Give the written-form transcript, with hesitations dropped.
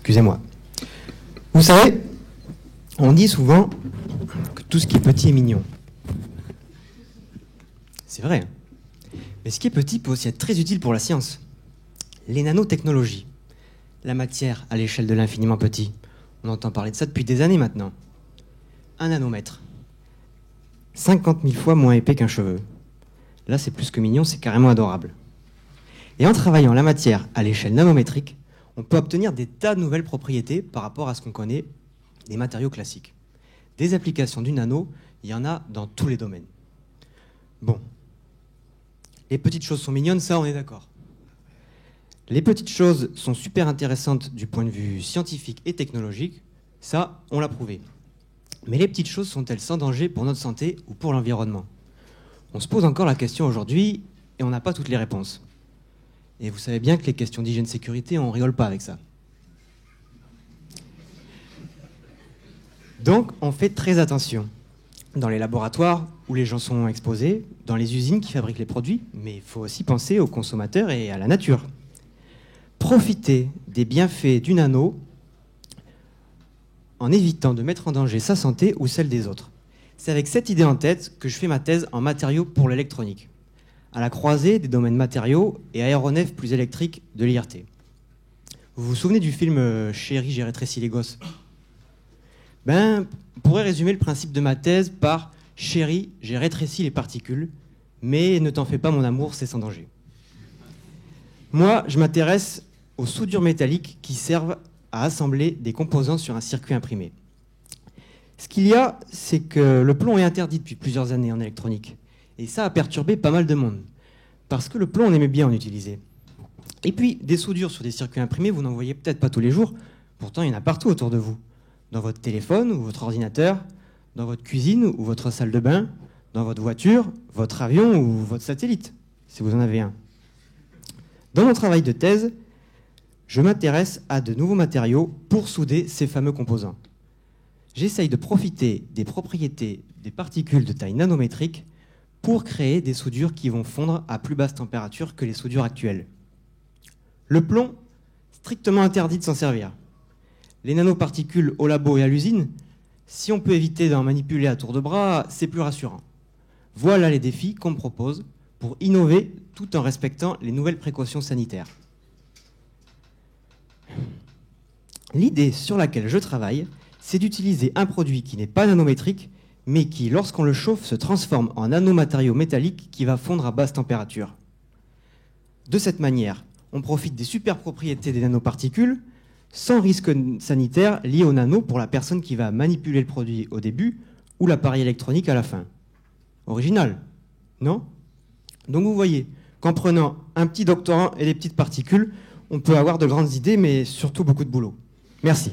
Excusez-moi. Vous savez, on dit souvent que tout ce qui est petit est mignon. C'est vrai. Mais ce qui est petit peut aussi être très utile pour la science. Les nanotechnologies, la matière à l'échelle de l'infiniment petit. On entend parler de ça depuis des années maintenant. 1 nanomètre. 50 000 fois moins épais qu'un cheveu. Là, c'est plus que mignon, c'est carrément adorable. Et en travaillant la matière à l'échelle nanométrique, on peut obtenir des tas de nouvelles propriétés par rapport à ce qu'on connaît des matériaux classiques. Des applications du nano, il y en a dans tous les domaines. Bon. Les petites choses sont mignonnes, ça, on est d'accord. Les petites choses sont super intéressantes du point de vue scientifique et technologique, ça, on l'a prouvé. Mais les petites choses sont-elles sans danger pour notre santé ou pour l'environnement? On se pose encore la question aujourd'hui et on n'a pas toutes les réponses. Et vous savez bien que les questions d'hygiène-sécurité, on rigole pas avec ça. Donc, on fait très attention. Dans les laboratoires où les gens sont exposés, dans les usines qui fabriquent les produits, mais il faut aussi penser aux consommateurs et à la nature. Profiter des bienfaits du nano en évitant de mettre en danger sa santé ou celle des autres. C'est avec cette idée en tête que je fais ma thèse en matériaux pour l'électronique, à la croisée des domaines matériaux et aéronefs plus électriques de l'IRT. Vous vous souvenez du film Chérie, j'ai rétréci les gosses? On pourrait résumer le principe de ma thèse par Chérie, j'ai rétréci les particules, mais ne t'en fais pas mon amour, c'est sans danger. Moi, je m'intéresse aux soudures métalliques qui servent à assembler des composants sur un circuit imprimé. Ce qu'il y a, c'est que le plomb est interdit depuis plusieurs années en électronique. Et ça a perturbé pas mal de monde. Parce que le plomb, on aimait bien en utiliser. Et puis, des soudures sur des circuits imprimés, vous n'en voyez peut-être pas tous les jours. Pourtant, il y en a partout autour de vous. Dans votre téléphone ou votre ordinateur, dans votre cuisine ou votre salle de bain, dans votre voiture, votre avion ou votre satellite, si vous en avez un. Dans mon travail de thèse, je m'intéresse à de nouveaux matériaux pour souder ces fameux composants. J'essaye de profiter des propriétés des particules de taille nanométrique pour créer des soudures qui vont fondre à plus basse température que les soudures actuelles. Le plomb, strictement interdit de s'en servir. Les nanoparticules au labo et à l'usine, si on peut éviter d'en manipuler à tour de bras, c'est plus rassurant. Voilà les défis qu'on me propose pour innover tout en respectant les nouvelles précautions sanitaires. L'idée sur laquelle je travaille, c'est d'utiliser un produit qui n'est pas nanométrique, mais qui, lorsqu'on le chauffe, se transforme en nanomatériau métallique qui va fondre à basse température. De cette manière, on profite des super propriétés des nanoparticules, sans risque sanitaire lié au nano pour la personne qui va manipuler le produit au début ou l'appareil électronique à la fin. Original, non? Donc vous voyez qu'en prenant un petit doctorant et des petites particules, on peut avoir de grandes idées, mais surtout beaucoup de boulot. Merci.